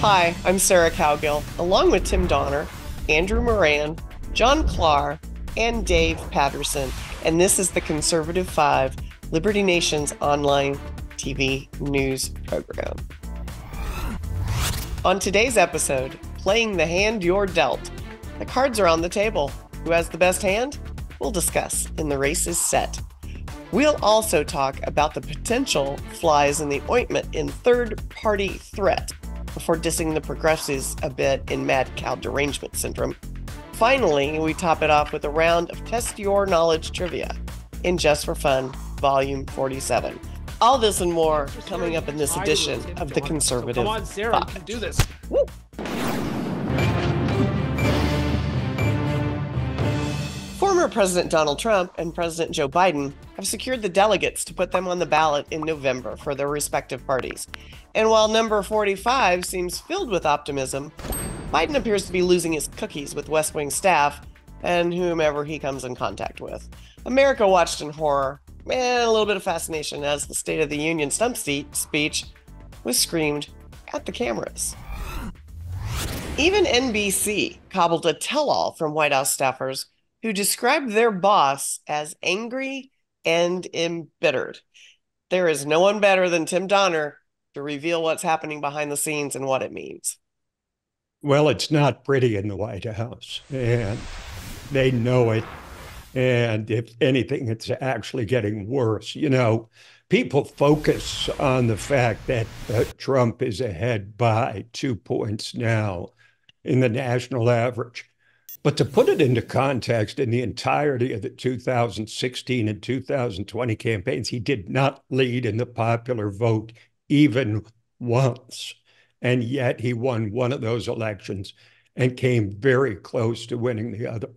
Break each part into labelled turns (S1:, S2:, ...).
S1: Hi, I'm Sarah Cowgill, along with Tim Donner, Andrew Moran, John Klar, and Dave Patterson. And this is the Conservative 5, Liberty Nation's online TV news program. On today's episode, playing the hand you're dealt. The cards are on the table. Who has the best hand? We'll discuss in The Race is Set. We'll also talk about the potential flies in the ointment in third-party threat before dissing the progressives a bit in Mad Cow Derangement Syndrome. Finally, we top it off with a round of Test Your Knowledge trivia in Just for Fun, Volume 47. All this and more coming up in this edition of the Conservative.
S2: Come on, Sarah, you can do this.
S1: Woo. Former President Donald Trump and President Joe Biden have secured the delegates to put them on the ballot in November for their respective parties. And while number 45 seems filled with optimism, Biden appears to be losing his cookies with West Wing staff and whomever he comes in contact with. America watched in horror and a little bit of fascination as the State of the Union stump speech was screamed at the cameras. Even NBC cobbled a tell-all from White House staffers who described their boss as angry and embittered. There is no one better than Tim Donner to reveal what's happening behind the scenes and what it means.
S3: Well, it's not pretty in the White House, and they know it. And if anything, it's actually getting worse. You know, people focus on the fact that Trump is ahead by 2 points now in the national average. But to put it into context, in the entirety of the 2016 and 2020 campaigns, he did not lead in the popular vote even once. And yet he won one of those elections and came very close to winning the other.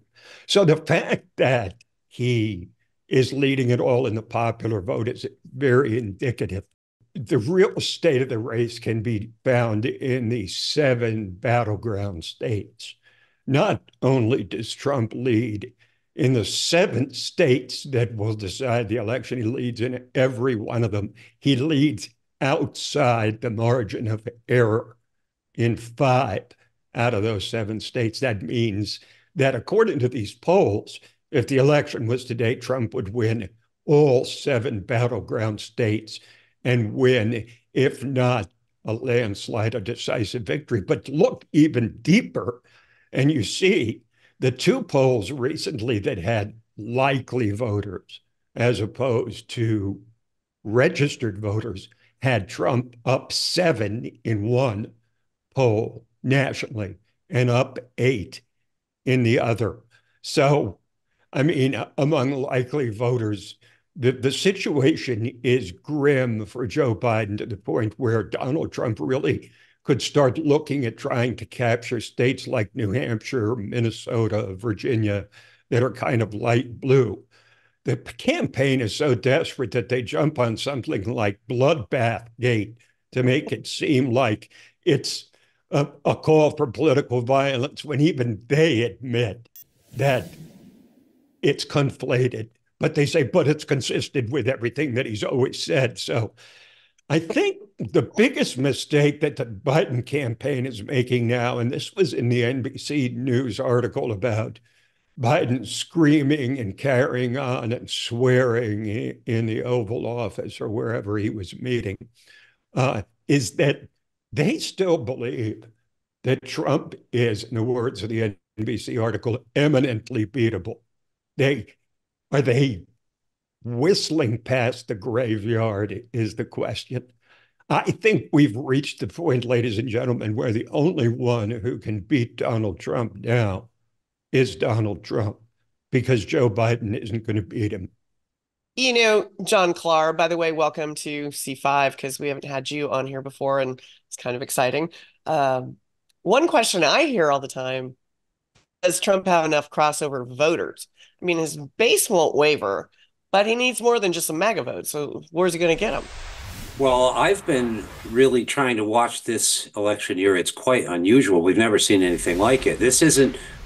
S3: So the fact that he is leading it all in the popular vote is very indicative. The real state of the race can be found in the 7 battleground states. Not only does Trump lead in the 7 states that will decide the election, he leads in every one of them. He leads outside the margin of error in 5 out of those 7 states. That means that according to these polls, if the election was today, Trump would win all 7 battleground states and win, if not a landslide, a decisive victory. But look even deeper, and you see the 2 polls recently that had likely voters as opposed to registered voters had Trump up 7 in one poll nationally and up 8 in the other. So, I mean, among likely voters, the situation is grim for Joe Biden to the point where Donald Trump really could start looking at trying to capture states like New Hampshire, Minnesota, Virginia, that are kind of light blue. The campaign is so desperate that they jump on something like Bloodbath Gate to make it seem like it's a call for political violence when even they admit that it's conflated. But they say, but it's consistent with everything that he's always said. So I think the biggest mistake that the Biden campaign is making now, and this was in the NBC News article about Biden screaming and carrying on and swearing in the Oval Office or wherever he was meeting, is that they still believe that Trump is, in the words of the NBC article, eminently beatable. Are they whistling past the graveyard is the question. I think we've reached the point, ladies and gentlemen, where the only one who can beat Donald Trump now is Donald Trump, because Joe Biden isn't going to beat him.
S1: You know, John Klar, by the way, welcome to C5, because we haven't had you on here before, and it's kind of exciting. One question I hear all the time, does Trump have enough crossover voters? I mean, his base won't waver, but he needs more than just some MAGA votes. So where's he going to get them?
S4: Well, I've been really trying to watch this election year. It's quite unusual. We've never seen anything like it.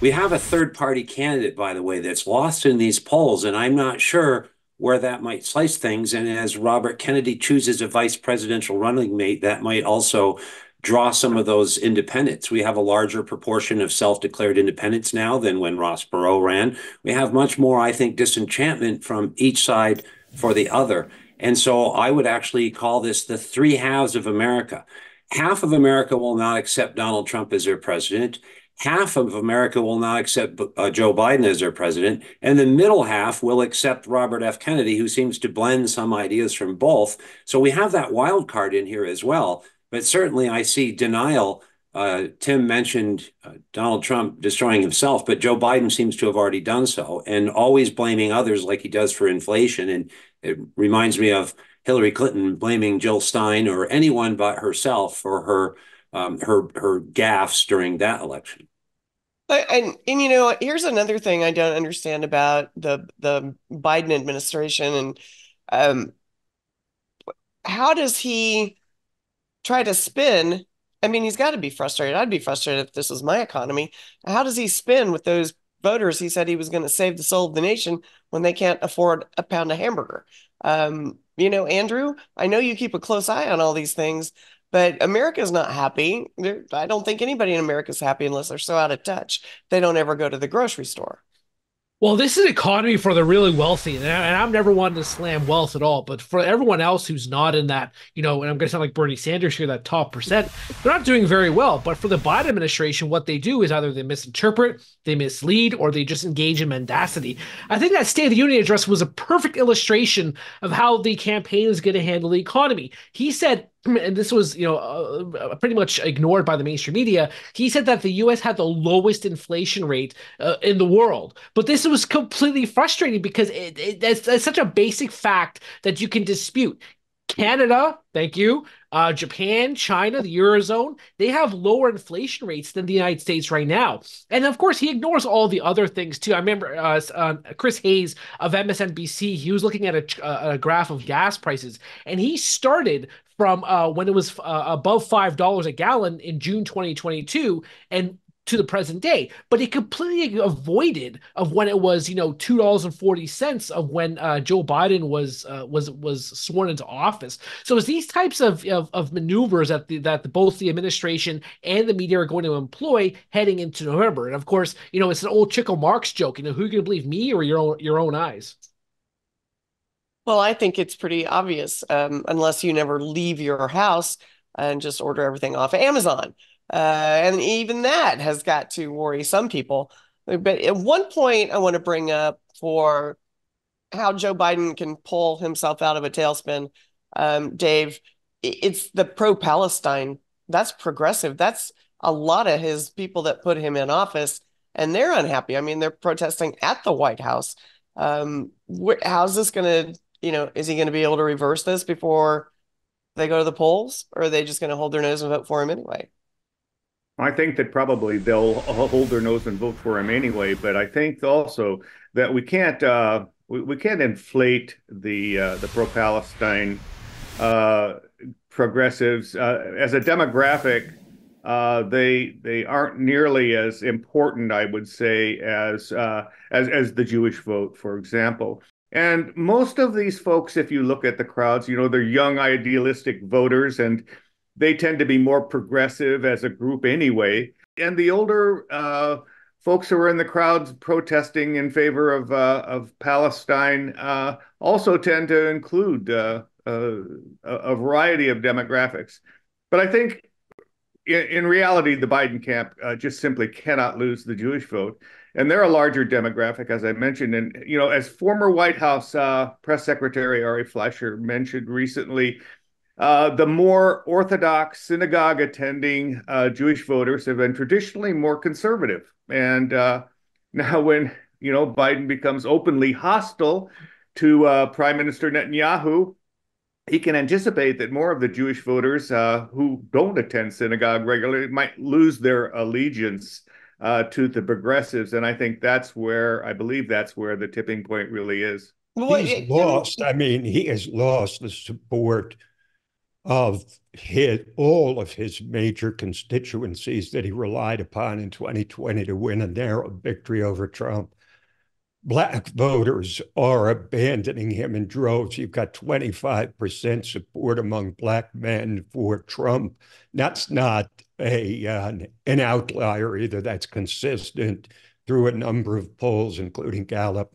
S4: We have a third party candidate, by the way, that's lost in these polls, and I'm not sure where that might slice things. And as Robert Kennedy chooses a vice presidential running mate, that might also draw some of those independents. We have a larger proportion of self-declared independents now than when Ross Perot ran. We have much more, I think, disenchantment from each side for the other. And so I would actually call this the three halves of America. Half of America will not accept Donald Trump as their president. Half of America will not accept Joe Biden as their president. And the middle half will accept Robert F. Kennedy, who seems to blend some ideas from both. So we have that wild card in here as well. But certainly I see denial. Tim mentioned Donald Trump destroying himself, but Joe Biden seems to have already done so, and always blaming others like he does for inflation. And it reminds me of Hillary Clinton blaming Jill Stein or anyone but herself for her gaffes during that election.
S1: And you know, here's another thing I don't understand about the Biden administration, and um, how does he try to spin? I mean, he's got to be frustrated. I'd be frustrated if this was my economy. How does he spin with those voters? He said he was going to save the soul of the nation when they can't afford a pound of hamburger. You know, Andrew, I know you keep a close eye on all these things, but America's not happy. I don't think anybody in America is happy unless they're so out of touch they don't ever go to the grocery store.
S2: Well, this is an economy for the really wealthy, and I'm never one to slam wealth at all. But for everyone else who's not in that, and I'm going to sound like Bernie Sanders here, that top percent, they're not doing very well. But for the Biden administration, what they do is either they misinterpret, they mislead, or they just engage in mendacity. I think that State of the Union address was a perfect illustration of how the campaign is going to handle the economy. He said, and this was, pretty much ignored by the mainstream media. He said that the U.S. had the lowest inflation rate in the world. But this was completely frustrating because that's such a basic fact that you can dispute. Canada, thank you, Japan, China, the Eurozone, they have lower inflation rates than the United States right now. And of course, he ignores all the other things too. I remember Chris Hayes of MSNBC, he was looking at a graph of gas prices, and he started from when it was above $5 a gallon in June 2022 and to the present day, but it completely avoided of when it was, $2.40 of when Joe Biden was sworn into office. So it's these types of maneuvers that both the administration and the media are going to employ heading into November. And of course, it's an old Chico Marx joke. Who are you going to believe, me or your own eyes?
S1: Well, I think it's pretty obvious, unless you never leave your house and just order everything off Amazon. And even that has got to worry some people. But at one point, I want to bring up for how Joe Biden can pull himself out of a tailspin, Dave. It's the pro-Palestine. That's progressive. That's a lot of his people that put him in office, and they're unhappy. I mean, they're protesting at the White House. How's this going to, is he going to be able to reverse this before they go to the polls, or are they just going to hold their nose and vote for him anyway?
S5: I think that probably they'll hold their nose and vote for him anyway. But I think also that we can't inflate the pro-Palestine progressives as a demographic. They aren't nearly as important, I would say, as the Jewish vote, for example. And most of these folks, if you look at the crowds, they're young, idealistic voters, and they tend to be more progressive as a group anyway. And the older folks who are in the crowds protesting in favor of Palestine also tend to include a variety of demographics. But I think in reality, the Biden camp just simply cannot lose the Jewish vote. And they're a larger demographic, as I mentioned. And, as former White House Press Secretary Ari Fleischer mentioned recently, the more Orthodox synagogue attending Jewish voters have been traditionally more conservative. And now when, Biden becomes openly hostile to Prime Minister Netanyahu, he can anticipate that more of the Jewish voters who don't attend synagogue regularly might lose their allegiance to the progressives. And I believe that's where the tipping point really is.
S3: He's lost. I mean, he has lost the support of all of his major constituencies that he relied upon in 2020 to win a narrow victory over Trump. Black voters are abandoning him in droves. You've got 25% support among black men for Trump. That's not an outlier either. That's consistent through a number of polls, including Gallup.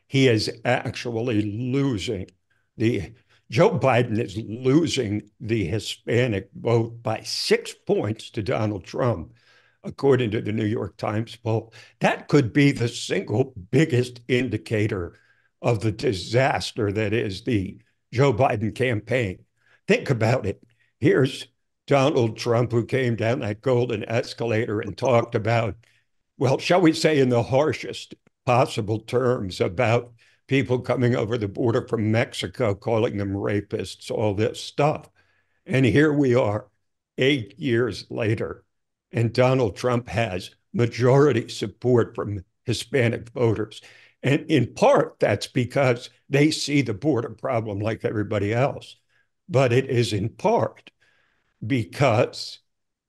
S3: He is actually losing the Joe Biden is losing the Hispanic vote by 6 points to Donald Trump, according to the New York Times poll. That could be the single biggest indicator of the disaster that is the Joe Biden campaign. Think about it. Here's Donald Trump, who came down that golden escalator and talked about, well, shall we say in the harshest possible terms, about people coming over the border from Mexico, calling them rapists, all this stuff. And here we are 8 years later, and Donald Trump has majority support from Hispanic voters. And in part, that's because they see the border problem like everybody else. But it is in part because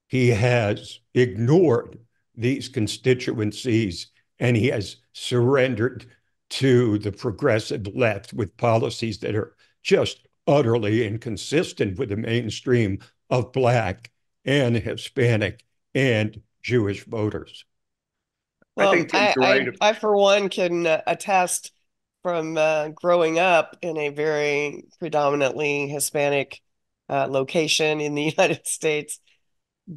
S3: he has ignored these constituencies and he has surrendered to the progressive left with policies that are just utterly inconsistent with the mainstream of Black and Hispanic and Jewish voters.
S1: Well,
S5: I think Tim's right.
S1: I for one, can attest from growing up in a very predominantly Hispanic location in the United States.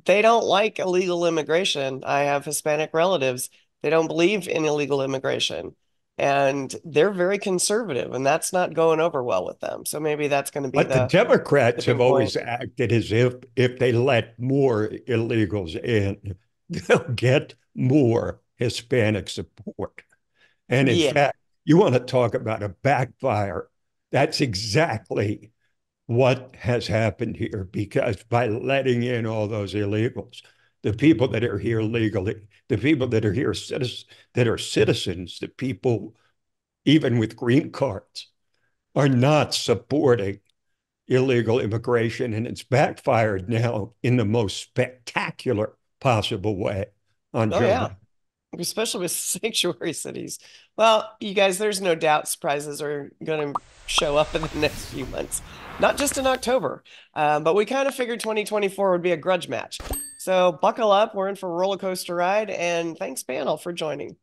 S1: They don't like illegal immigration. I have Hispanic relatives. They don't believe in illegal immigration. And they're very conservative, and that's not going over well with them. So maybe that's going to be
S3: But the Democrats have always
S1: point.
S3: acted as if they let more illegals in, they'll get more Hispanic support. And in fact, you want to talk about a backfire. That's exactly what has happened here, because by letting in all those illegals, the people that are here legally, the people that are here that are citizens, the people even with green cards, are not supporting illegal immigration, and it's backfired now in the most spectacular possible way on Joe Biden.
S1: Especially with sanctuary cities. Well, you guys, there's no doubt surprises are going to show up in the next few months, not just in October, but we kind of figured 2024 would be a grudge match. So buckle up. We're in for a roller coaster ride, and thanks, panel, for joining.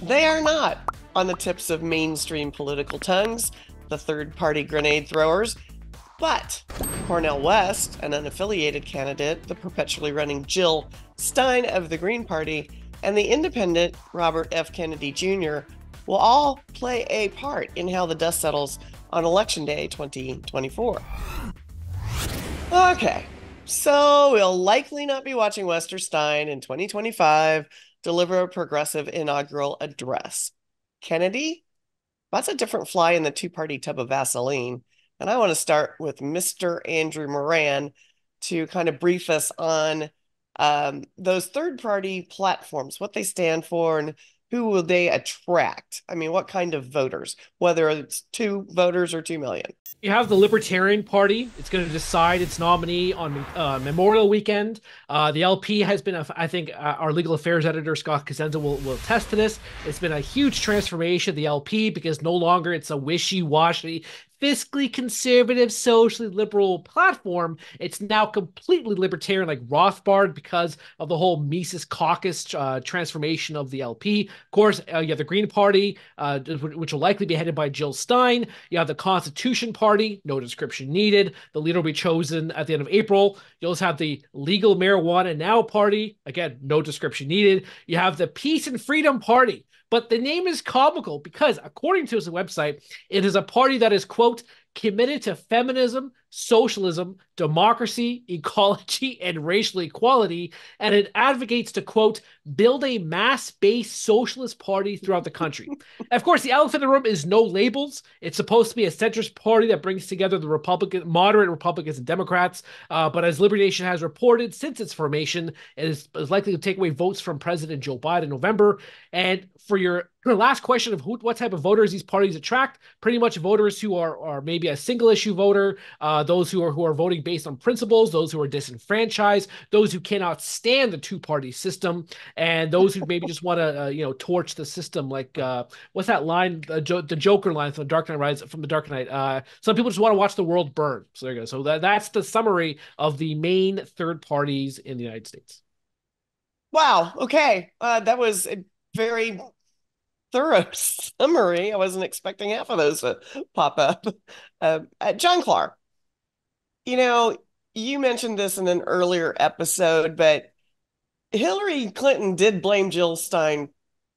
S1: They are not on the tips of mainstream political tongues, the third-party grenade throwers, but Cornel West, an unaffiliated candidate, the perpetually running Jill Stein of the Green Party, and the independent Robert F. Kennedy Jr. will all play a part in how the dust settles on Election Day 2024. Okay, so we'll likely not be watching West or Stein in 2025 deliver a progressive inaugural address. Kennedy? That's a different fly in the two-party tub of Vaseline. And I want to start with Mr. Andrew Moran to kind of brief us on those third-party platforms, what they stand for, and who will they attract? I mean, what kind of voters, whether it's 2 voters or 2 million?
S2: You have the Libertarian Party. It's going to decide its nominee on Memorial Weekend. The LP has been, I think, our legal affairs editor, Scott Cosenza, will attest to this. It's been a huge transformation of the LP because no longer it's a wishy-washy, fiscally conservative, socially liberal platform. It's now completely libertarian, like Rothbard, because of the whole Mises Caucus transformation of the LP. Of course, you have the Green Party, which will likely be headed by Jill Stein. You have the Constitution Party, no description needed. The leader will be chosen at the end of April. You also have the Legal Marijuana Now Party. Again, no description needed. You have the Peace and Freedom Party. But the name is comical because, according to his website, it is a party that is, quote, committed to feminism, socialism, democracy, ecology, and racial equality, and it advocates to, quote, build a mass-based socialist party throughout the country. Of course, the elephant in the room is no labels. It's supposed to be a centrist party that brings together the moderate Republicans and Democrats, but as Liberty Nation has reported, since its formation, it is likely to take away votes from President Joe Biden in November. And for your last question of what type of voters these parties attract, pretty much voters who are maybe a single issue voter, those who are voting based on principles, those who are disenfranchised, those who cannot stand the two-party system, and those who maybe just want to torch the system. Like what's that line? The Joker line from the Dark Knight Rises, from the Dark Knight. Some people just want to watch the world burn. So there you go. So that's the summary of the main third parties in the United States.
S1: Wow. Okay. That was a very thorough summary. I wasn't expecting half of those to pop up. John Clark, you mentioned this in an earlier episode, but Hillary Clinton did blame Jill Stein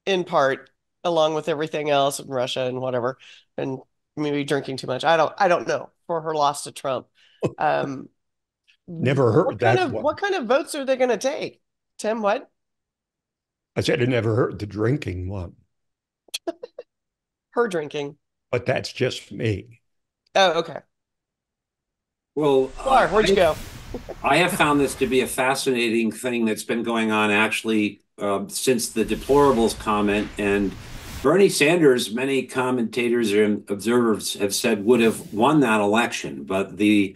S1: in part, along with everything else in Russia and whatever, and maybe drinking too much. I don't know, for her loss to Trump. Um,
S3: Never heard that one.
S1: What kind of votes are they going to take? Tim, what?
S3: I said I never heard the drinking one.
S1: Her drinking.
S3: But that's just me.
S1: Oh, okay.
S4: Well,
S1: Clark, where'd you go?
S4: I have found this to be a fascinating thing that's been going on actually since the deplorables comment. And Bernie Sanders, many commentators and observers have said would have won that election, but the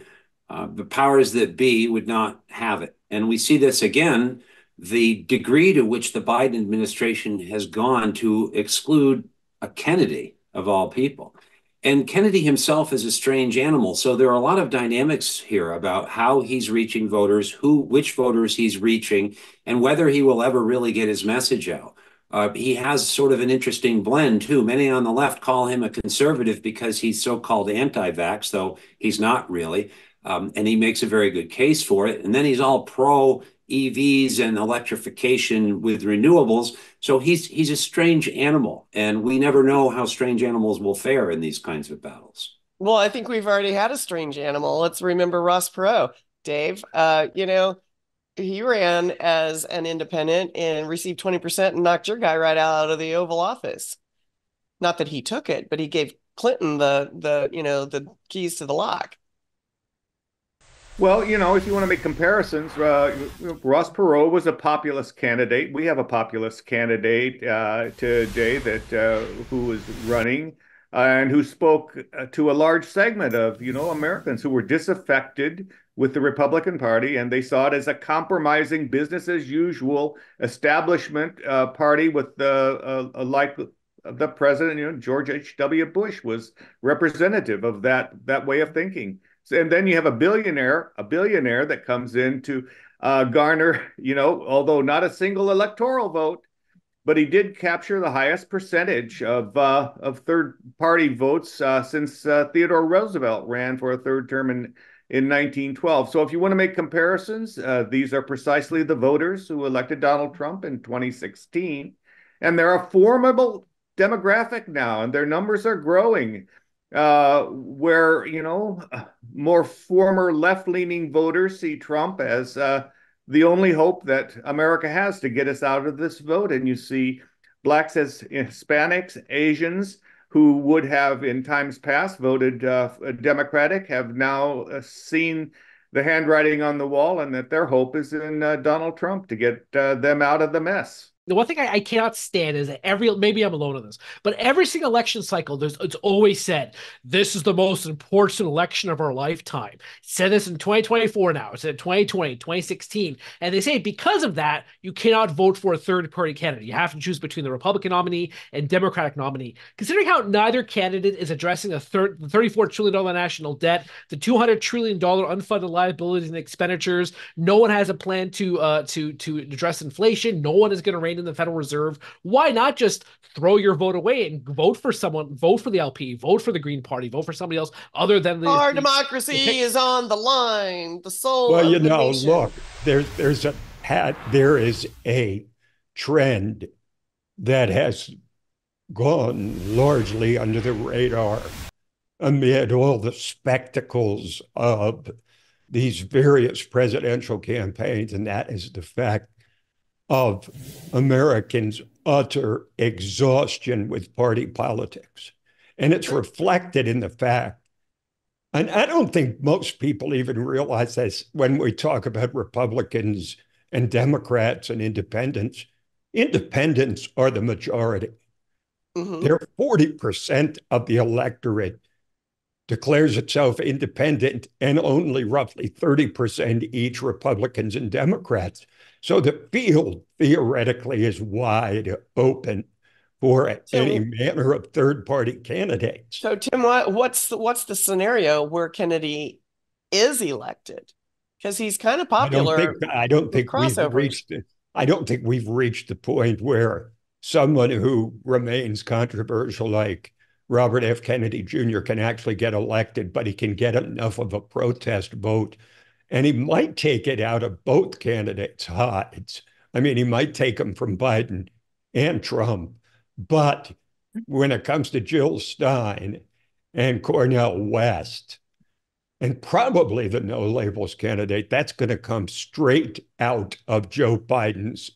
S4: powers that be would not have it. And we see this again, the degree to which the Biden administration has gone to exclude a Kennedy of all people. And Kennedy himself is a strange animal. So there are a lot of dynamics here about how he's reaching voters, which voters he's reaching, and whether he will ever really get his message out. He has sort of an interesting blend, too. Many on the left call him a conservative because he's so-called anti-vax, though he's not really. And he makes a very good case for it. And then he's all pro EVs and electrification with renewables. So he's a strange animal, and we never know how strange animals will fare in these kinds of battles.
S1: Well, I think we've already had a strange animal. Let's remember Ross Perot. Dave, he ran as an independent and received 20% and knocked your guy right out of the Oval Office. Not that he took it, but he gave Clinton the keys to the lock.
S5: Well, if you want to make comparisons, Ross Perot was a populist candidate. We have a populist candidate today who was running and who spoke to a large segment of, Americans who were disaffected with the Republican Party, and they saw it as a compromising, business as usual establishment party with like the president, George H.W. Bush was representative of that way of thinking. And then you have a billionaire that comes in to garner, although not a single electoral vote, but he did capture the highest percentage of third-party votes since Theodore Roosevelt ran for a third term in 1912. So if you want to make comparisons, these are precisely the voters who elected Donald Trump in 2016. And they're a formidable demographic now, and their numbers are growing. Where, more former left-leaning voters see Trump as the only hope that America has to get us out of this vote. And you see blacks as Hispanics, Asians, who would have in times past voted Democratic, have now seen the handwriting on the wall, and that their hope is in Donald Trump to get them out of the mess.
S2: The one thing I cannot stand is that maybe I'm alone on this, but every single election cycle, it's always said, this is the most important election of our lifetime. It said this in 2024 now. It said 2020, 2016. And they say because of that, you cannot vote for a third-party candidate. You have to choose between the Republican nominee and Democratic nominee. Considering how neither candidate is addressing the $34 trillion national debt, the $200 trillion unfunded liabilities and expenditures, no one has a plan to address inflation. No one is going to rein in the Federal Reserve. Why not just throw your vote away and vote for someone, vote for the LP, vote for the Green Party, vote for somebody else other than
S1: our democracy is on the line. The soul.
S3: Well,
S1: of the nation.
S3: look, there is a trend that has gone largely under the radar amid all the spectacles of these various presidential campaigns, and that is the fact of Americans' utter exhaustion with party politics. And it's reflected in the fact, and I don't think most people even realize this when we talk about Republicans and Democrats and independents. Independents are the majority. Mm-hmm. They're 40% of the electorate. declares itself independent, and only roughly 30% each, Republicans and Democrats. So the field theoretically is wide open for any manner of third-party candidates.
S1: So Tim, what's the scenario where Kennedy is elected? Because he's kind of popular.
S3: I don't think we've reached the point where someone who remains controversial like Robert F. Kennedy Jr. can actually get elected, but he can get enough of a protest vote. And he might take it out of both candidates' hides. I mean, he might take them from Biden and Trump. But when it comes to Jill Stein and Cornel West, and probably the no labels candidate, that's going to come straight out of Joe Biden's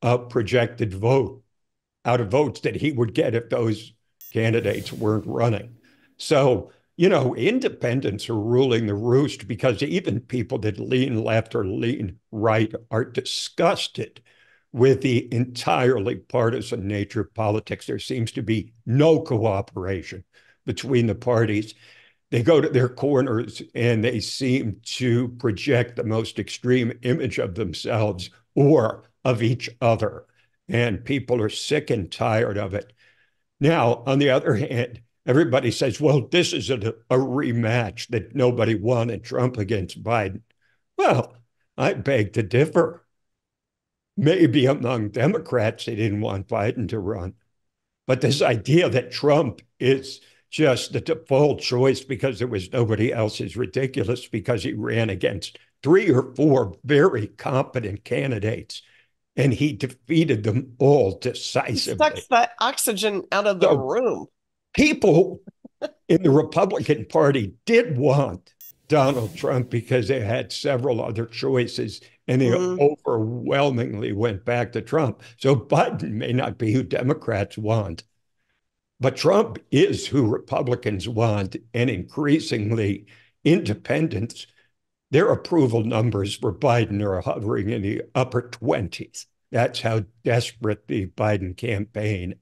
S3: projected vote, out of votes that he would get if those candidates weren't running. So, independents are ruling the roost because even people that lean left or lean right are disgusted with the entirely partisan nature of politics. There seems to be no cooperation between the parties. They go to their corners and they seem to project the most extreme image of themselves or of each other. And people are sick and tired of it. Now, on the other hand, everybody says, well, this is a rematch that nobody wanted, Trump against Biden. Well, I beg to differ. Maybe among Democrats, they didn't want Biden to run. But this idea that Trump is just the default choice because there was nobody else is ridiculous, because he ran against 3 or 4 very competent candidates and he defeated them all decisively.
S1: He sucks the oxygen out of the room.
S3: People in the Republican Party did want Donald Trump because they had several other choices, and they overwhelmingly went back to Trump. So Biden may not be who Democrats want, but Trump is who Republicans want, and increasingly independents, their approval numbers for Biden are hovering in the upper 20s. That's how desperate the Biden campaign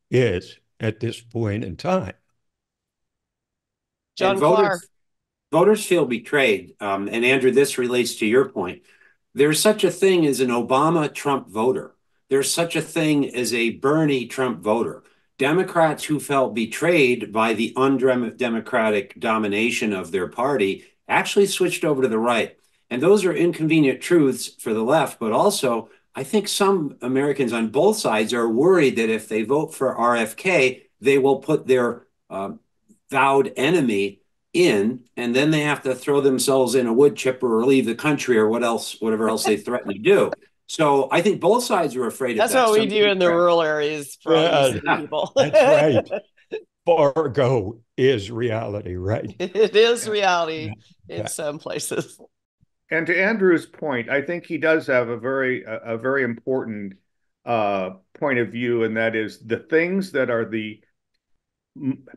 S3: is at this point in time.
S1: John Clark.
S4: Voters feel betrayed. And Andrew, this relates to your point. There's such a thing as an Obama Trump voter. There's such a thing as a Bernie Trump voter. Democrats who felt betrayed by the undemocratic domination of their party actually switched over to the right. And those are inconvenient truths for the left, but also I think some Americans on both sides are worried that if they vote for RFK, they will put their vowed enemy in, and then they have to throw themselves in a wood chipper or leave the country or whatever else they threaten to do. So I think both sides are afraid of that.
S1: That's what we do in the rural areas for people.
S3: That's right. Fargo is reality, right?
S1: It is reality in some places.
S5: And to Andrew's point, I think he does have a very important point of view, and that is the things that are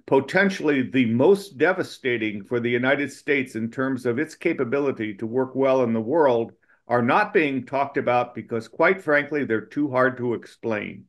S5: potentially the most devastating for the United States in terms of its capability to work well in the world are not being talked about because, quite frankly, they're too hard to explain.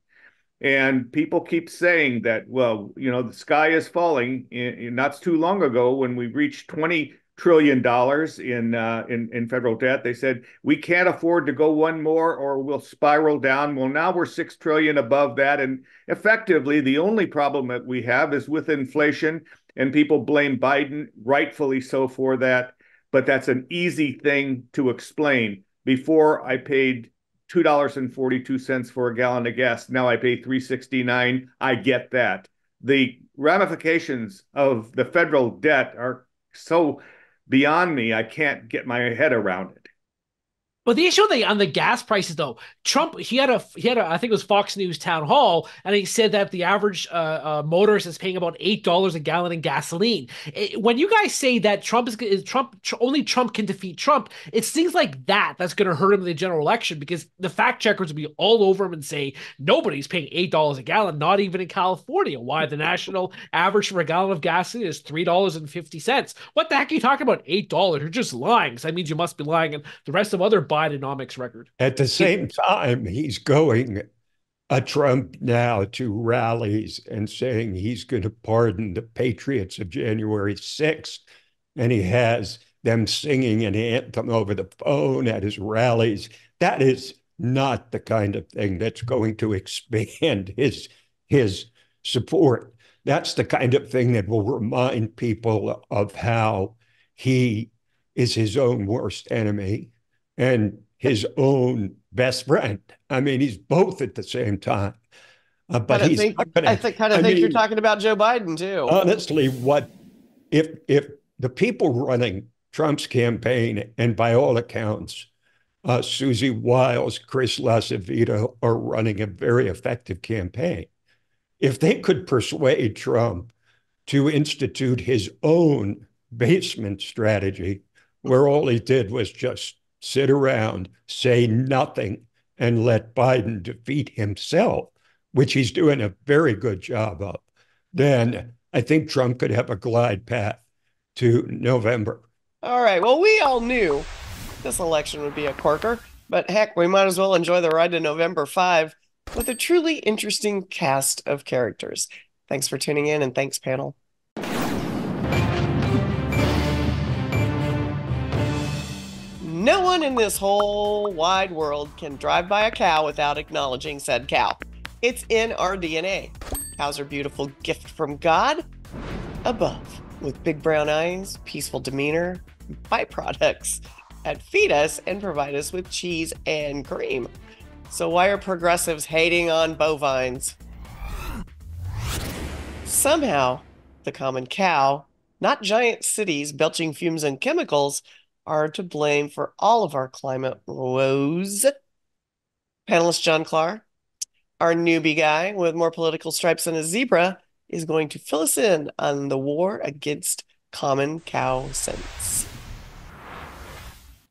S5: And people keep saying that, well, the sky is falling. Not too long ago, when we reached $20 trillion in federal debt, they said we can't afford to go one more or we'll spiral down. Well, now we're $6 trillion above that, and effectively the only problem that we have is with inflation, and people blame Biden, rightfully so, for that. But that's an easy thing to explain. Before, I paid $2.42 for a gallon of gas. Now I pay $3.69. I get that. The ramifications of the federal debt are so beyond me, I can't get my head around it.
S2: But the issue on the gas prices, though, Trump, he had a I think it was Fox News town hall, and he said that the average motorist is paying about $8 a gallon in gasoline. When you guys say that only Trump can defeat Trump, it's things like that's going to hurt him in the general election, because the fact checkers will be all over him and say nobody's paying $8 a gallon, not even in California. Why? The national average for a gallon of gasoline is $3.50. What the heck are you talking about? $8? You're just lying, because that means you must be lying, and the rest of other Bidenomics record.
S3: At the same time, he's going a Trump now to rallies and saying he's going to pardon the patriots of January 6th, and he has them singing an anthem over the phone at his rallies. That is not the kind of thing that's going to expand his support. That's the kind of thing that will remind people of how he is his own worst enemy and his own best friend. I mean, he's both at the same time. But he's not gonna,
S1: kind of think you're talking about Joe Biden too.
S3: Honestly, what if the people running Trump's campaign, and by all accounts, Susie Wiles, Chris LaCivita are running a very effective campaign. If they could persuade Trump to institute his own basement strategy, where all he did was just sit around, say nothing, and let Biden defeat himself, which he's doing a very good job of, then I think Trump could have a glide path to November.
S1: All right. Well, we all knew this election would be a corker, but heck, we might as well enjoy the ride to November 5 with a truly interesting cast of characters. Thanks for tuning in, and thanks, panel. No one in this whole wide world can drive by a cow without acknowledging said cow. It's in our DNA. Cows are a beautiful gift from God above, with big brown eyes, peaceful demeanor, byproducts that feed us and provide us with cheese and cream. So why are progressives hating on bovines? Somehow, the common cow, not giant cities belching fumes and chemicals, are to blame for all of our climate woes. Panelist John Clark, our newbie guy with more political stripes than a zebra, is going to fill us in on the war against common cow sense.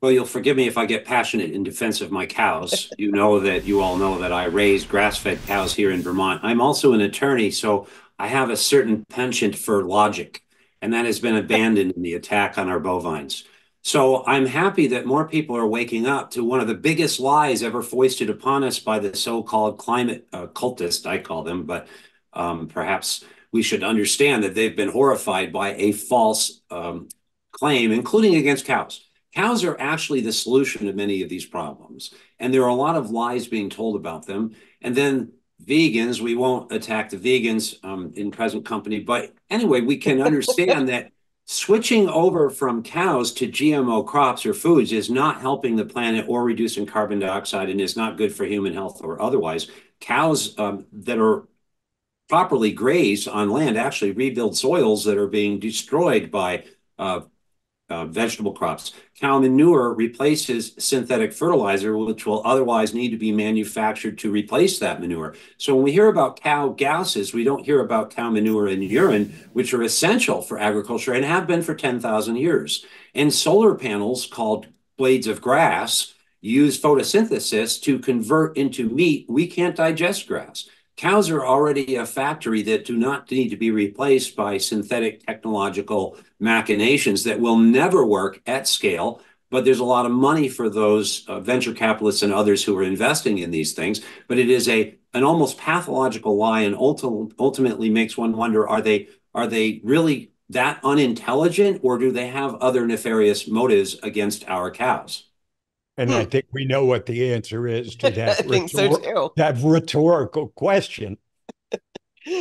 S4: Well, you'll forgive me if I get passionate in defense of my cows. You all know that I raise grass-fed cows here in Vermont. I'm also an attorney, so I have a certain penchant for logic, and that has been abandoned in the attack on our bovines. So I'm happy that more people are waking up to one of the biggest lies ever foisted upon us by the so-called climate cultists, I call them, but perhaps we should understand that they've been horrified by a false claim, including against cows. Cows are actually the solution to many of these problems, and there are a lot of lies being told about them. And then vegans, we won't attack the vegans in present company, but anyway, we can understand that switching over from cows to GMO crops or foods is not helping the planet or reducing carbon dioxide, and is not good for human health or otherwise. Cows that are properly grazed on land actually rebuild soils that are being destroyed by vegetable crops. Cow manure replaces synthetic fertilizer, which will otherwise need to be manufactured to replace that manure. So when we hear about cow gases, we don't hear about cow manure and urine, which are essential for agriculture and have been for 10,000 years. And solar panels, called blades of grass, use photosynthesis to convert into meat. We can't digest grass. Cows are already a factory that do not need to be replaced by synthetic technological machinations that will never work at scale. But there's a lot of money for those venture capitalists and others who are investing in these things. But it is an almost pathological lie, and ultimately makes one wonder, are they really that unintelligent, or do they have other nefarious motives against our cows?
S3: And I think we know what the answer is to that,
S1: I think so too.
S3: That rhetorical question.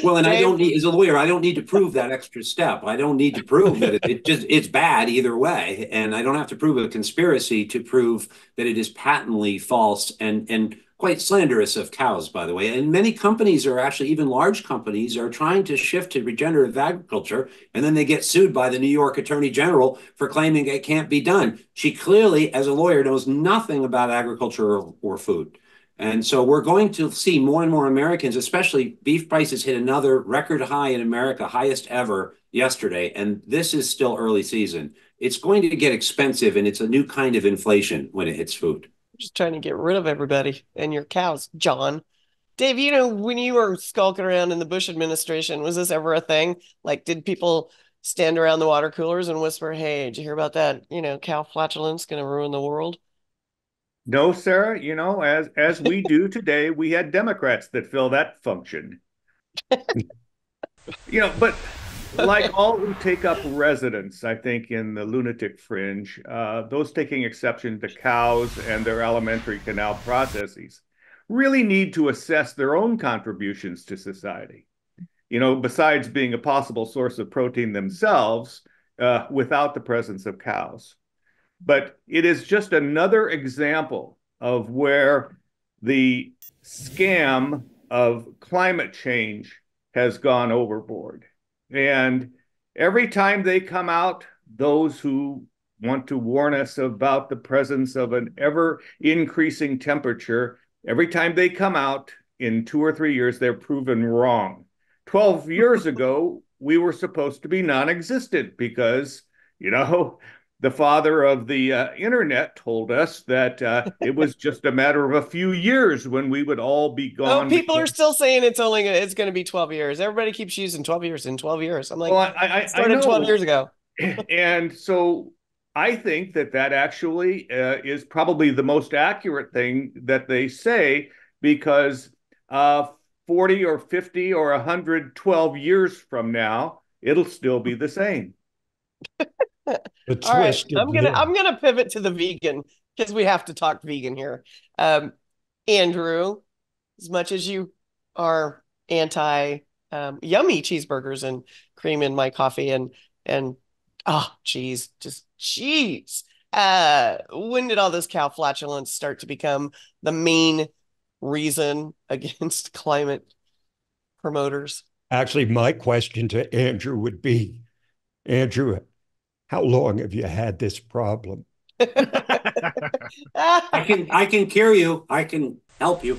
S4: Well, and I don't need, as a lawyer, I don't need to prove that extra step. I don't need to prove that it's bad either way. And I don't have to prove a conspiracy to prove that it is patently false and quite slanderous of cows, by the way. And many companies are actually, even large companies, are trying to shift to regenerative agriculture, and then they get sued by the New York Attorney General for claiming it can't be done. She clearly, as a lawyer, knows nothing about agriculture or food. And so we're going to see more and more Americans, especially beef prices hit another record high in America, highest ever yesterday. And this is still early season. It's going to get expensive, and it's a new kind of inflation when it hits food.
S1: Just trying to get rid of everybody and your cows, John. Dave, when you were skulking around in the Bush administration, was this ever a thing? Like, did people stand around the water coolers and whisper, hey, did you hear about that, cow flatulence going to ruin the world?
S5: No, Sarah, as we do today, we had Democrats that fill that function. But like all who take up residence, I think, in the lunatic fringe, those taking exception to cows and their alimentary canal processes really need to assess their own contributions to society. Besides being a possible source of protein themselves, without the presence of cows. But it is just another example of where the scam of climate change has gone overboard. And every time they come out, those who want to warn us about the presence of an ever increasing temperature, every time they come out in 2 or 3 years, they're proven wrong. 12 years ago, we were supposed to be non existent because, the father of the internet told us that it was just a matter of a few years when we would all be
S1: Oh,
S5: gone.
S1: people are still saying it's going to be 12 years. Everybody keeps using 12 years in 12 years. I'm like,
S5: Well,
S1: it
S5: I
S1: started 12
S5: know.
S1: years ago.
S5: And so I think that actually is probably the most accurate thing that they say because 40 or 50 or 112 years from now, it'll still be the same.
S3: The
S1: All right,
S3: twisted
S1: I'm
S3: lip.
S1: gonna pivot to the vegan because we have to talk vegan here. Andrew, as much as you are anti yummy cheeseburgers and cream in my coffee and cheese, just cheese. When did all this cow flatulence start to become the main reason against climate promoters?
S3: Actually, my question to Andrew would be, Andrew, how long have you had this problem?
S4: I can cure you. I can help you.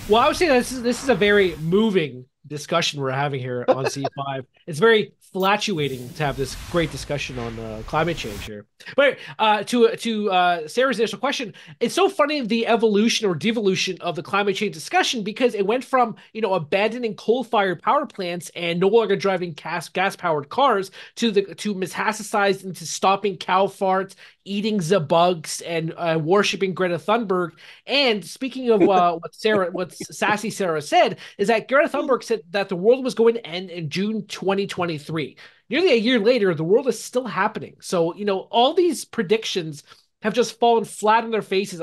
S2: Well, I would say this is a very moving discussion we're having here on C5. It's very flatulating to have this great discussion on climate change here. But to Sarah's initial question, it's so funny the evolution or devolution of the climate change discussion because it went from abandoning coal-fired power plants and no longer driving gas-powered cars to metastasized into stopping cow farts, eating the bugs, and worshiping Greta Thunberg. And speaking of what sassy Sarah said, is that Greta Thunberg said that the world was going to end in June 2023. Nearly a year later, the world is still happening. So, all these predictions have just fallen flat on their faces.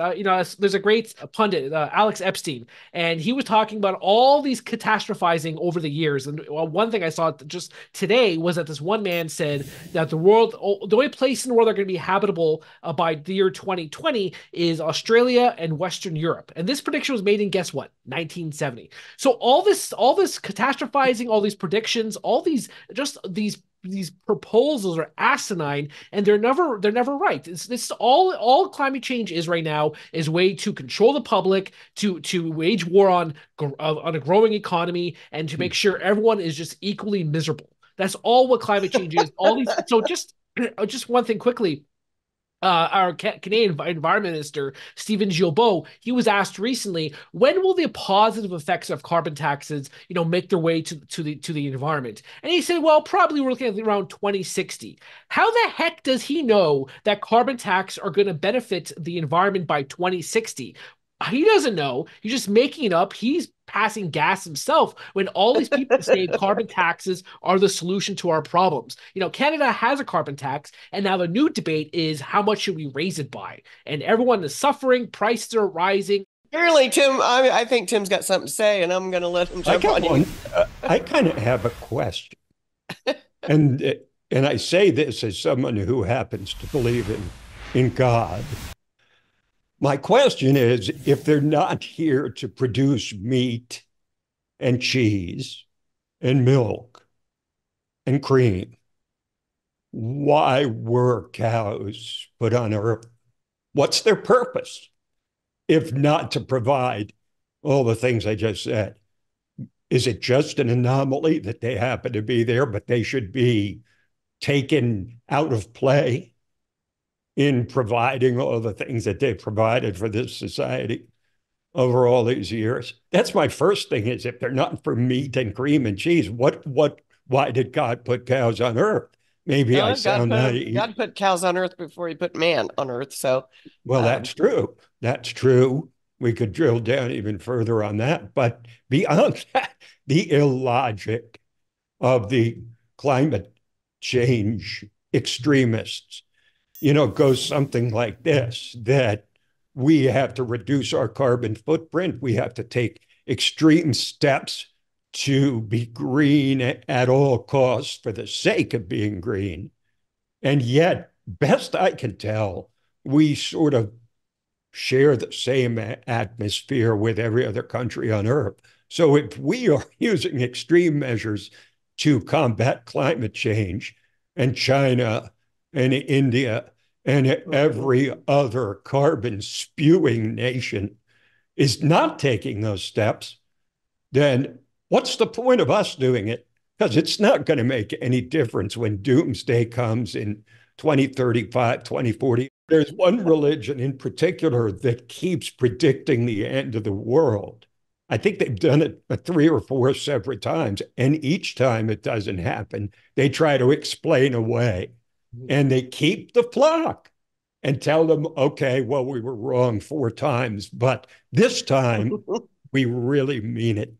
S2: There's a great pundit, Alex Epstein, and he was talking about all these catastrophizing over the years. And one thing I saw just today was that this one man said that the only place in the world that are going to be habitable by the year 2020 is Australia and Western Europe. And this prediction was made in, guess what, 1970. So all this catastrophizing, all these predictions, all these proposals are asinine and they're never right. This is all climate change is right now is a way to control the public, to wage war on a growing economy, and to make sure everyone is just equally miserable. That's all what climate change is. All these so just one thing quickly. Our Canadian Environment Minister, Stephen Guilbeault, he was asked recently, when will the positive effects of carbon taxes, make their way to the environment? And he said, well, probably we're looking at around 2060. How the heck does he know that carbon tax are going to benefit the environment by 2060? He doesn't know. He's just making it up. He's passing gas himself when all these people say carbon taxes are the solution to our problems. Canada has a carbon tax, and now the new debate is how much should we raise it by? And everyone is suffering, prices are rising.
S1: Apparently, Tim, I think Tim's got something to say, and I'm going to let him
S3: I
S1: jump
S3: got
S1: on you.
S3: one. I kind of have a question, and I say this as someone who happens to believe in God. My question is, if they're not here to produce meat and cheese and milk and cream, why were cows put on earth? What's their purpose, if not to provide all the things I just said? Is it just an anomaly that they happen to be there, but they should be taken out of play in providing all the things that they've provided for this society over all these years? That's my first thing, is if they're not for meat and cream and cheese, why did God put cows on earth? Maybe I
S1: No,
S3: sound naive.
S1: God put cows on Earth before he put man on Earth. So,
S3: Well, that's true. That's true. We could drill down even further on that. But beyond that, the illogic of the climate change extremists, goes something like this, that we have to reduce our carbon footprint. We have to take extreme steps to be green at all costs for the sake of being green. And yet, best I can tell, we sort of share the same atmosphere with every other country on Earth. So if we are using extreme measures to combat climate change, and China and India and every other carbon spewing nation is not taking those steps, then what's the point of us doing it? Because it's not going to make any difference when doomsday comes in 2035, 2040. There's one religion in particular that keeps predicting the end of the world. I think they've done it 3 or 4 separate times, and each time it doesn't happen, they try to explain away, and they keep the flock and tell them, okay, well, we were wrong 4 times, but this time we really mean it.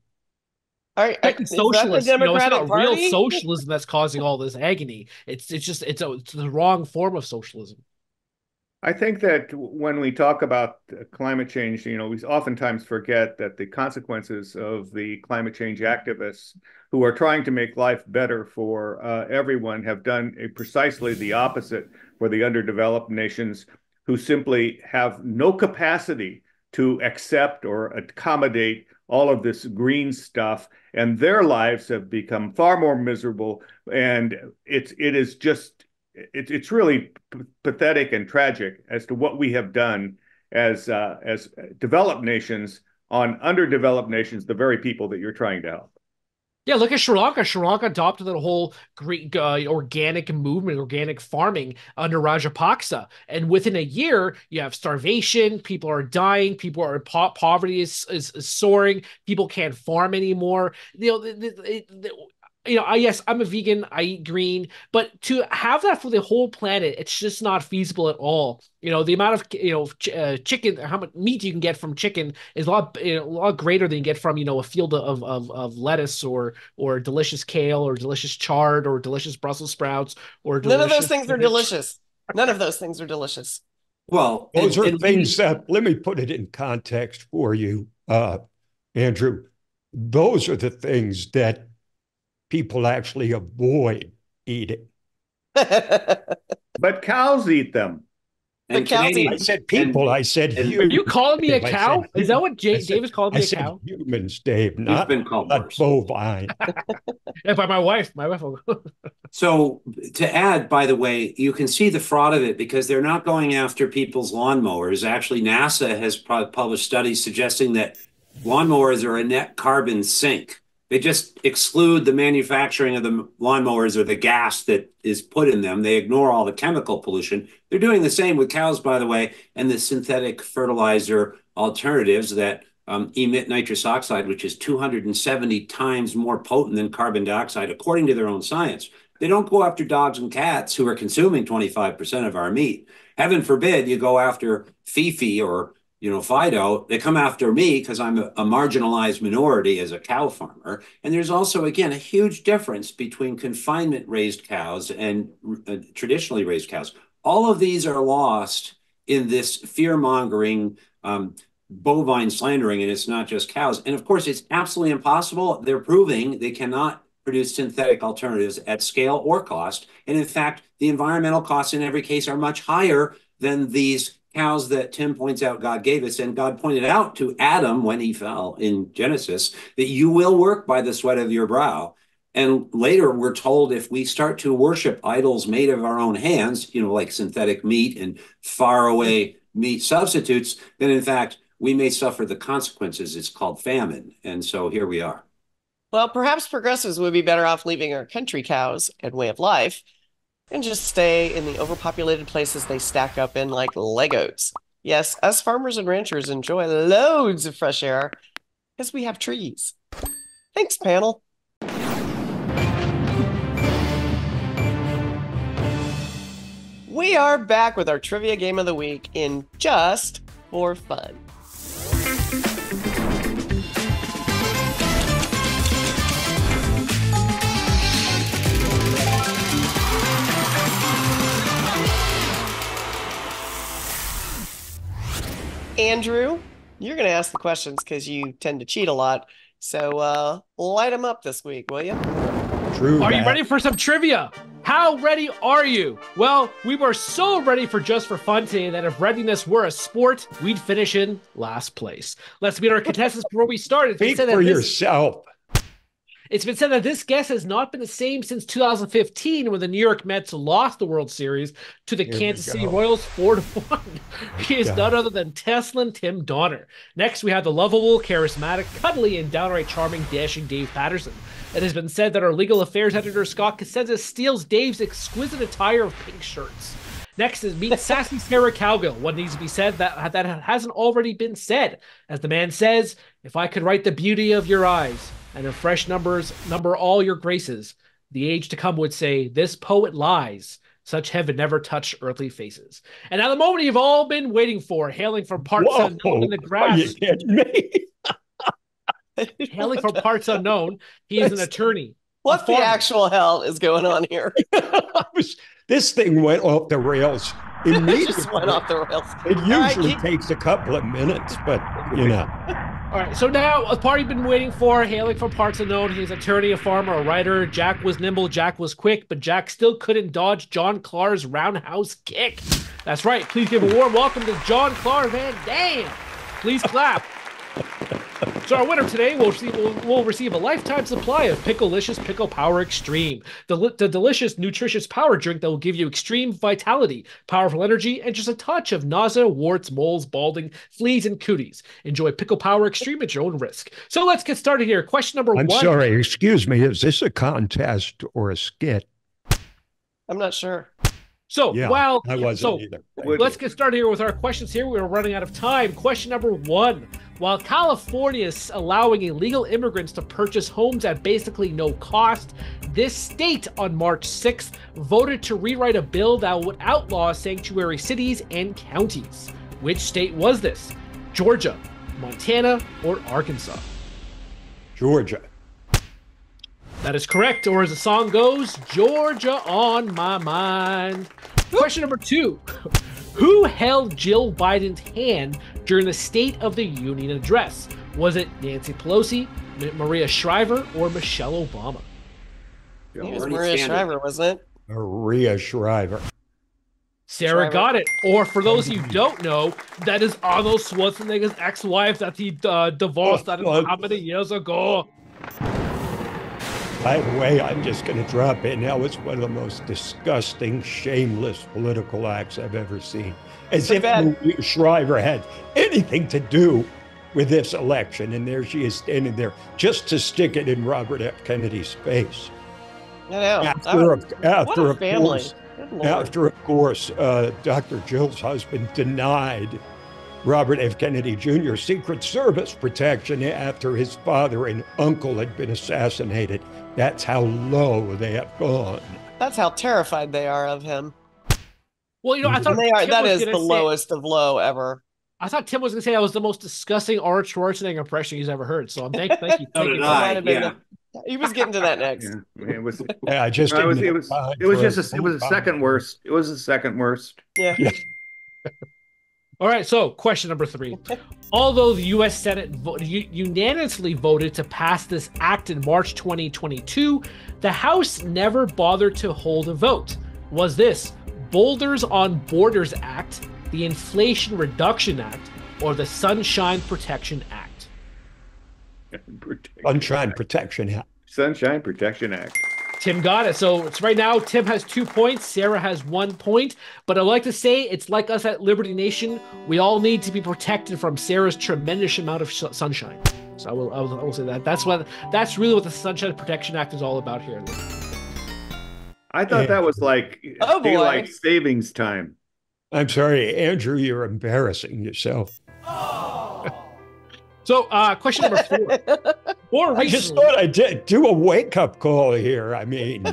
S1: All right,
S2: Like
S1: is that the
S2: socialist, it's
S1: Democratic
S2: not real
S1: Party?
S2: socialism that's causing all this agony. It's the wrong form of socialism.
S5: I think that when we talk about climate change, we oftentimes forget that the consequences of the climate change activists who are trying to make life better for everyone have done precisely the opposite for the underdeveloped nations who simply have no capacity to accept or accommodate all of this green stuff, and their lives have become far more miserable. And it's really pathetic and tragic as to what we have done as developed nations on underdeveloped nations, the very people that you're trying to help.
S2: Yeah, look at Sri Lanka. Sri Lanka adopted the whole Greek organic movement, organic farming under Rajapaksa, and within a year, you have starvation. People are dying. People are poverty is soaring. People can't farm anymore. Yes, I'm a vegan. I eat green, but to have that for the whole planet, it's just not feasible at all. The amount of chicken, how much meat you can get from chicken is a lot greater than you get from a field of lettuce or delicious kale or delicious chard or delicious Brussels sprouts or
S1: None of those things are
S2: spinach.
S1: delicious. None of those things are delicious.
S4: Well,
S3: those are things that, let me put it in context for you, Andrew. Those are the things that people actually avoid eating.
S5: But cows eat them.
S4: And
S3: I said people. I said humans.
S2: Are you calling me a cow? Is that what David's calling me a cow?
S3: Humans, Dave, not
S4: worse.
S3: Bovine.
S2: Yeah, by my wife. My wife will.
S4: So to add, by the way, you can see the fraud of it because they're not going after people's lawnmowers. Actually, NASA has published studies suggesting that lawnmowers are a net carbon sink. They just exclude the manufacturing of the lawnmowers or the gas that is put in them. They ignore all the chemical pollution. They're doing the same with cows, by the way, and the synthetic fertilizer alternatives that emit nitrous oxide, which is 270 times more potent than carbon dioxide, according to their own science. They don't go after dogs and cats who are consuming 25% of our meat. Heaven forbid you go after Fifi or Fido. They come after me because I'm a marginalized minority as a cow farmer. And there's also, again, a huge difference between confinement raised cows and traditionally raised cows. All of these are lost in this fear mongering, bovine slandering, and it's not just cows. And of course, it's absolutely impossible. They're proving they cannot produce synthetic alternatives at scale or cost. And in fact, the environmental costs in every case are much higher than these cows that Tim points out God gave us. And God pointed out to Adam when he fell in Genesis that you will work by the sweat of your brow. And later we're told if we start to worship idols made of our own hands, like synthetic meat and faraway meat substitutes, then in fact, we may suffer the consequences. It's called famine. And so here we are.
S1: Well, perhaps progressives would be better off leaving our country cows and way of life and just stay in the overpopulated places they stack up in like Legos. Yes, us farmers and ranchers enjoy loads of fresh air because we have trees. Thanks, panel. We are back with our trivia game of the week in Just for Fun. Andrew, you're going to ask the questions because you tend to cheat a lot. So light them up this week, will you?
S3: True.
S2: Are you ready for some trivia? How ready are you? Well, we were so ready for Just for Fun today that if readiness were a sport, we'd finish in last place. Let's meet our contestants before we start.
S3: Speak for yourself.
S2: It's been said that this guest has not been the same since 2015 when the New York Mets lost the World Series to the Kansas City Royals 4-1. He is none other than Teslin Tim Donner. Next, we have the lovable, charismatic, cuddly, and downright charming, dashing Dave Patterson. It has been said that our legal affairs editor, Scott Cosenza, steals Dave's exquisite attire of pink shirts. Next is meet sassy Sarah Cowgill. What needs to be said that hasn't already been said? As the man says, if I could write the beauty of your eyes, and in fresh numbers number all your graces, the age to come would say, this poet lies, such heaven never touched earthly faces. And now the moment you've all been waiting for, hailing from parts unknown in the grass.
S3: Are you kidding me?
S2: Hailing from parts unknown, he is an attorney.
S1: What the actual hell is going on here?
S3: This thing went off the rails immediately.
S1: It just went off the rails.
S3: It usually takes a couple of minutes, but you know.
S2: All right, so now a party you've been waiting for, hailing from parts unknown. He's an attorney, a farmer, a writer. Jack was nimble, Jack was quick, but Jack still couldn't dodge John Clar's roundhouse kick. That's right. Please give a warm welcome to John Clar Van Dam. Please clap. So our winner today will receive a lifetime supply of Picklelicious Pickle Power Extreme, the delicious, nutritious power drink that will give you extreme vitality, powerful energy, and just a touch of nausea, warts, moles, balding, fleas, and cooties. Enjoy Pickle Power Extreme at your own risk. So let's get started here. Question number one.
S3: I'm sorry, excuse me. Is this a contest or a skit?
S1: I'm not sure.
S2: So,
S3: yeah,
S2: while
S3: I wasn't either.
S2: Let's get started here with our questions here. We're running out of time. Question number one. While California is allowing illegal immigrants to purchase homes at basically no cost, this state on March 6th voted to rewrite a bill that would outlaw sanctuary cities and counties. Which state was this? Georgia, Montana, or Arkansas?
S3: Georgia.
S2: That is correct, or as the song goes, Georgia on my mind. Question number two. Who held Jill Biden's hand during the State of the Union address? Was it Nancy Pelosi, Maria Shriver, or Michelle Obama?
S1: It was Maria Shriver, wasn't it?
S3: Maria Shriver.
S2: Sarah got it. Or for those who don't know, that is Arnold Schwarzenegger's ex-wife that he divorced how many years ago.
S3: By the way, I'm just going to drop in. That was one of the most disgusting, shameless political acts I've ever seen. As if Maria Shriver had anything to do with this election. And there she is standing there just to stick it in Robert F. Kennedy's face.
S1: I know.
S3: After, of course, Dr. Jill's husband denied Robert F. Kennedy Jr. Secret Service protection after his father and uncle had been assassinated. That's how low they have gone.
S1: That's how terrified they are of him.
S2: Well, you know, I thought
S1: that is the lowest of low ever.
S2: I thought Tim was going to say that was the most disgusting Arnold Schwarzenegger impression he's ever heard. So thank you.
S1: He was getting to that next.
S5: Yeah, it was.
S3: I just.
S5: It was the second worst. It was the second worst.
S1: Yeah.
S2: All right, so question number three. Although the U.S. Senate unanimously voted to pass this act in March 2022, the House never bothered to hold a vote. Was this Boulders on Borders Act, the Inflation Reduction Act, or the Sunshine Protection Act?
S3: Sunshine Protection Act.
S5: Sunshine Protection Act.
S2: Tim got it. So it's right now, Tim has 2 points, Sarah has 1 point. But I'd like to say, it's like us at Liberty Nation. We all need to be protected from Sarah's tremendous amount of sunshine. So I will say that. That's really what the Sunshine Protection Act is all about here.
S5: I thought that was like daylight savings time.
S3: I'm sorry, Andrew, you're embarrassing yourself.
S2: So, question number 4.
S3: I just thought I'd do a wake-up call here. I mean,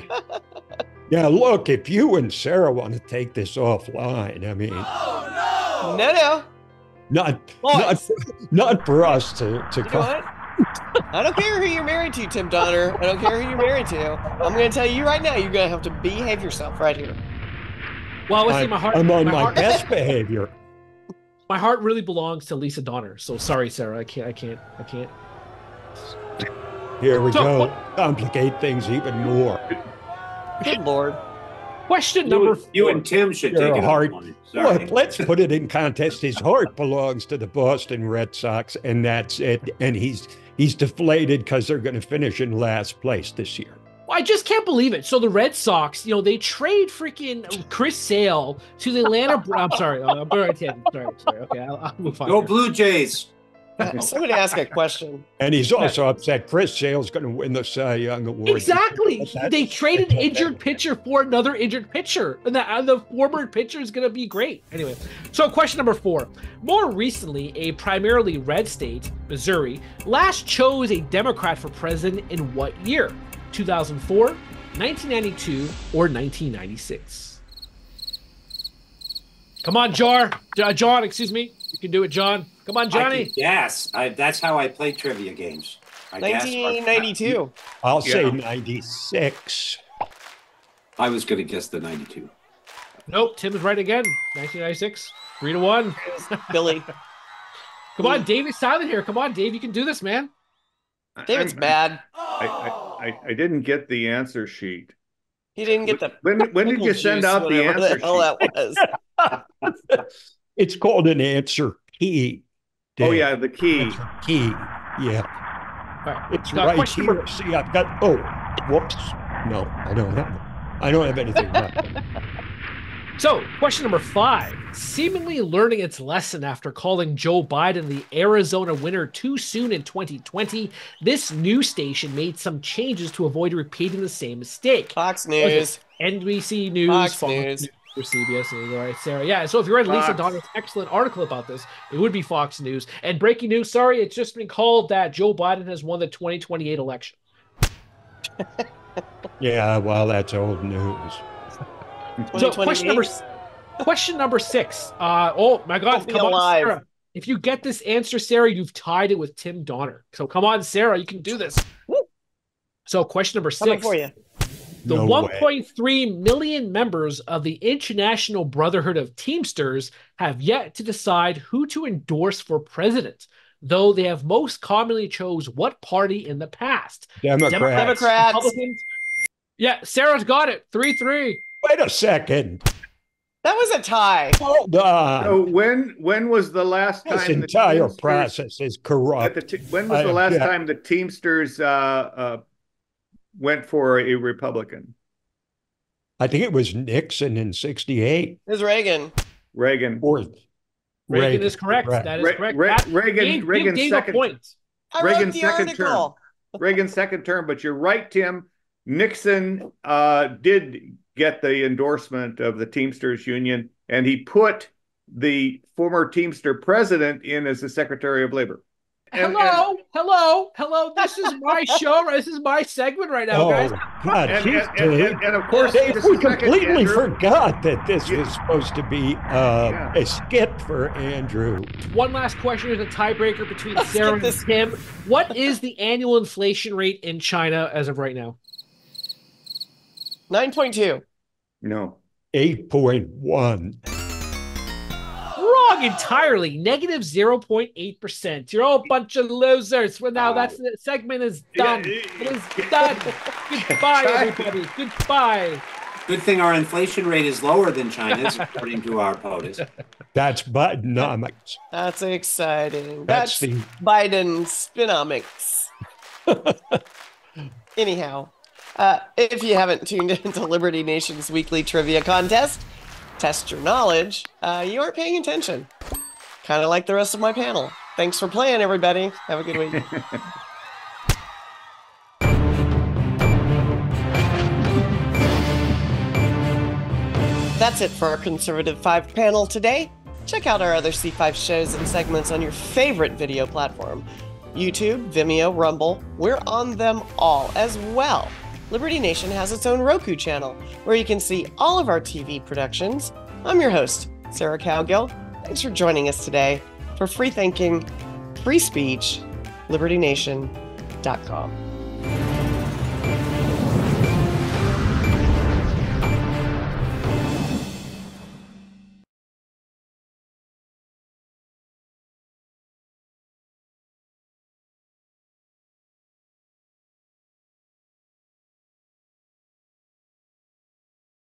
S3: Yeah, look, if you and Sarah want to take this offline, I mean,
S1: No.
S3: not for us to
S1: You know what? I don't care who you're married to, Tim Donner. I don't care who you're married to. I'm going to tell you right now, you're going to have to behave yourself right here.
S2: Well, let's see, my heart.
S3: I'm on my
S2: heart,
S3: best behavior.
S2: My heart really belongs to Lisa Donner. So sorry, Sarah. I can't.
S3: Here we go. Complicate things even more.
S1: Good Lord.
S2: Question number 4.
S4: You and Tim should take it
S3: heart.
S4: offline. Sorry.
S3: Look, let's put it in context. His heart belongs to the Boston Red Sox, and that's it. And he's deflated because they're going to finish in last place this year.
S2: I just can't believe it. So the Red Sox, they trade freaking Chris Sale to the Atlanta. I'm sorry. I'm going to Sorry. Okay, I'll move on.
S4: Go Blue Jays.
S1: Somebody ask a question.
S3: And he's also upset Chris Sale's going to win the Cy Young Award.
S2: Exactly. They traded an injured pitcher for another injured pitcher. And the former pitcher is going to be great. Anyway, so question number 4. More recently, a primarily red state, Missouri, last chose a Democrat for president in what year? 2004, 1992, or 1996? Come on, John, excuse me. You can do it, John. Come on, Johnny.
S4: Yes, that's how I play trivia games.
S1: 1992.
S3: I'll say 96.
S4: I was going to guess the 92.
S2: Nope, Tim is right again. 1996, 3-1.
S1: Billy.
S2: Come on, Dave is silent here. Come on, Dave, you can do this, man.
S1: David's bad.
S5: I didn't get the answer sheet.
S1: He didn't get the.
S5: When did you send out the answer
S1: sheet? That was.
S3: It's called an answer key.
S5: Dave. Oh yeah, the key.
S3: Key. Yeah.
S2: Right.
S3: It's right here. See, I've got. Oh, whoops. No, I don't have anything left.
S2: So, question number 5. Seemingly learning its lesson after calling Joe Biden the Arizona winner too soon in 2020, this news station made some changes to avoid repeating the same mistake.
S1: Fox News.
S2: NBC News.
S1: Fox News.
S2: Or CBS News. All right, Sarah. Yeah, so if you read Lisa Donner's excellent article about this, it would be Fox News. And breaking news, sorry, it's just been called that Joe Biden has won the 2028 election.
S3: Yeah, well, that's old news.
S2: So question number 6. Oh my God! Come on, Sarah. If you get this answer, Sarah, you've tied it with Tim Donner. So come on, Sarah, you can do this. Woo. So question number 6.
S1: Coming for you.
S2: The 1.3 million members of the International Brotherhood of Teamsters have yet to decide who to endorse for president, though they have most commonly chose what party in the past?
S1: Democrats.
S2: Republicans. Yeah, Sarah's got it. 3-3.
S3: Wait a second.
S1: That was a tie.
S3: Hold on.
S5: So when was the last time
S3: this entire process is corrupt?
S5: When was the last time the Teamsters went for a Republican?
S3: I think it was Nixon in '68.
S1: It was Reagan.
S5: Reagan
S2: is correct. That is correct.
S5: Reagan's second
S2: point.
S5: Reagan's second term. Reagan's second term. But you're right, Tim. Nixon did get the endorsement of the Teamsters Union, and he put the former Teamster president in as the Secretary of Labor.
S2: Hello. This is my show. This is my segment right now, guys.
S3: God,
S5: and of course,
S3: Dave, we completely forgot that this was supposed to be a skit for Andrew.
S2: One last question is a tiebreaker between Sarah and Tim. What is the annual inflation rate in China as of right now?
S1: 9.2.
S5: No.
S3: 8.1.
S2: Wrong entirely. Negative 0.8%. You're all a bunch of losers. Well, now that's the segment is done. It is done. Goodbye, everybody. Goodbye.
S4: Good thing our inflation rate is lower than China's, according to our POTUS.
S3: That's Bidenomics.
S1: That's exciting.
S3: That's
S1: the Biden spinomics. Anyhow, if you haven't tuned into Liberty Nation's weekly trivia contest, Test Your Knowledge, you aren't paying attention. Kind of like the rest of my panel. Thanks for playing, everybody. Have a good week. That's it for our Conservative 5 panel today. Check out our other C5 shows and segments on your favorite video platform. YouTube, Vimeo, Rumble, we're on them all as well. Liberty Nation has its own Roku channel where you can see all of our TV productions. I'm your host, Sarah Cowgill. Thanks for joining us today for Free Thinking, Free Speech, LibertyNation.com.